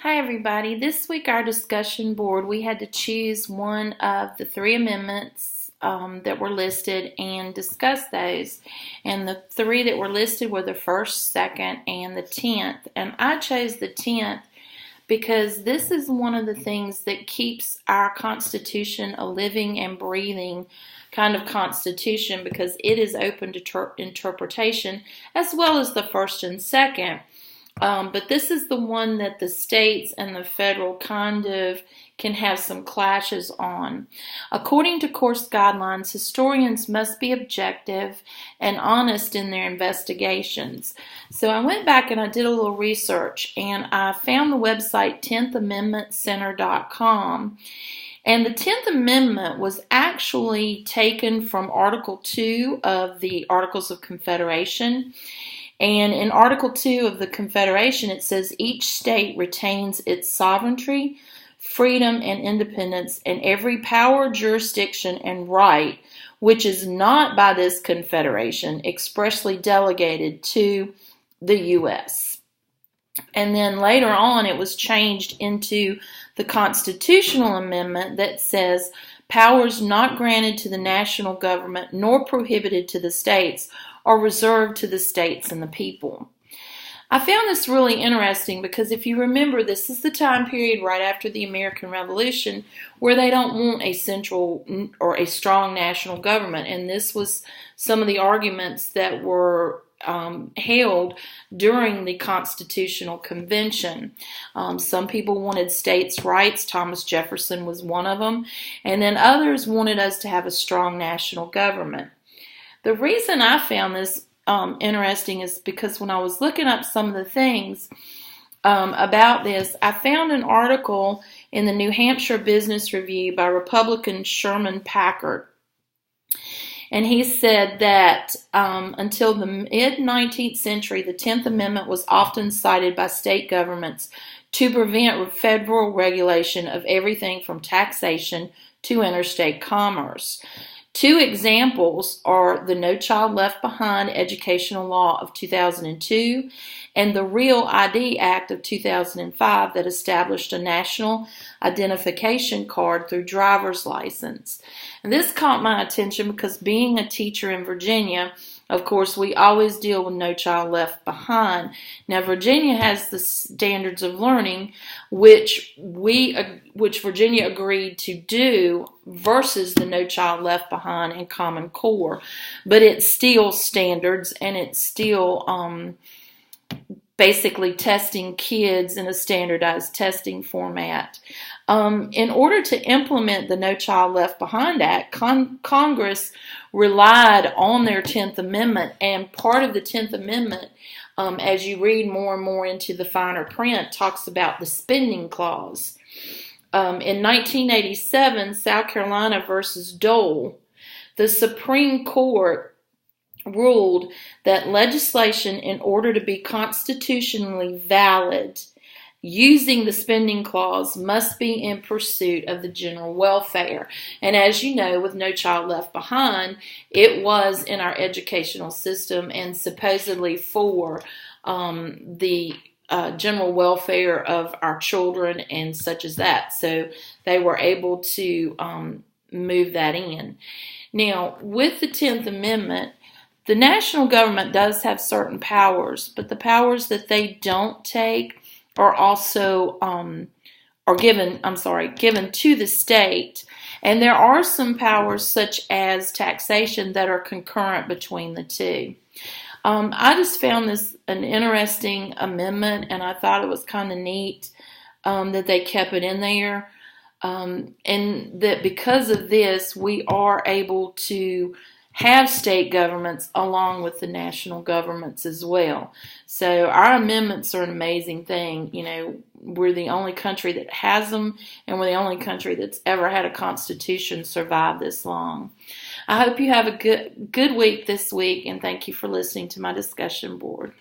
Hi everybody. This week our discussion board, we had to choose one of the three amendments that were listed and discuss those. And the three that were listed were the first, second, and the 10th. And I chose the 10th because this is one of the things that keeps our Constitution a living and breathing kind of Constitution, because it is open to interpretation, as well as the first and second. But this is the one that the states and the federal kind of can have some clashes on. According to course guidelines, historians must be objective and honest in their investigations. So I went back and I did a little research, and I found the website 10thamendmentcenter.com. And the 10th Amendment was actually taken from Article 2 of the Articles of Confederation. And in Article 2 of the Confederation, it says each state retains its sovereignty, freedom, and independence, and every power, jurisdiction, and right which is not by this Confederation expressly delegated to the U.S. And then later on, it was changed into the Constitutional Amendment that says powers not granted to the national government nor prohibited to the states are reserved to the states and the people. I found this really interesting because if you remember, this is the time period right after the American Revolution where they don't want a central or a strong national government. And this was some of the arguments that were held during the Constitutional Convention. Some people wanted states' rights. Thomas Jefferson was one of them. And then others wanted us to have a strong national government. The reason I found this interesting is because when I was looking up some of the things about this, I found an article in the New Hampshire Business Review by Republican Sherman Packard. And he said that until the mid-19th century, the 10th Amendment was often cited by state governments to prevent federal regulation of everything from taxation to interstate commerce. Two examples are the No Child Left Behind educational law of 2002 and the Real ID Act of 2005 that established a national identification card through driver's license. And this caught my attention because being a teacher in Virginia, of course, we always deal with No Child Left Behind. Now, Virginia has the standards of learning, which Virginia agreed to do versus the No Child Left Behind and Common Core. But it's still standards, and it's still basically testing kids in a standardized testing format. In order to implement the No Child Left Behind Act, Congress relied on their 10th Amendment, and part of the 10th Amendment, as you read more and more into the finer print, talks about the spending clause. In 1987, South Carolina versus Dole, the Supreme Court ruled that legislation, in order to be constitutionally valid, using the spending clause must be in pursuit of the general welfare. And as you know, with No Child Left Behind, it was in our educational system and supposedly for the general welfare of our children and such as that. So they were able to move that in. Now, with the 10th Amendment, the national government does have certain powers, but the powers that they don't take are also given to the state. And there are some powers such as taxation that are concurrent between the two. I just found this an interesting amendment, and I thought it was kind of neat that they kept it in there. And that because of this, we are able to have state governments along with the national governments as well. So our amendments are an amazing thing. You know, we're the only country that has them, and we're the only country that's ever had a constitution survive this long. I hope you have a good week this week, and thank you for listening to my discussion board.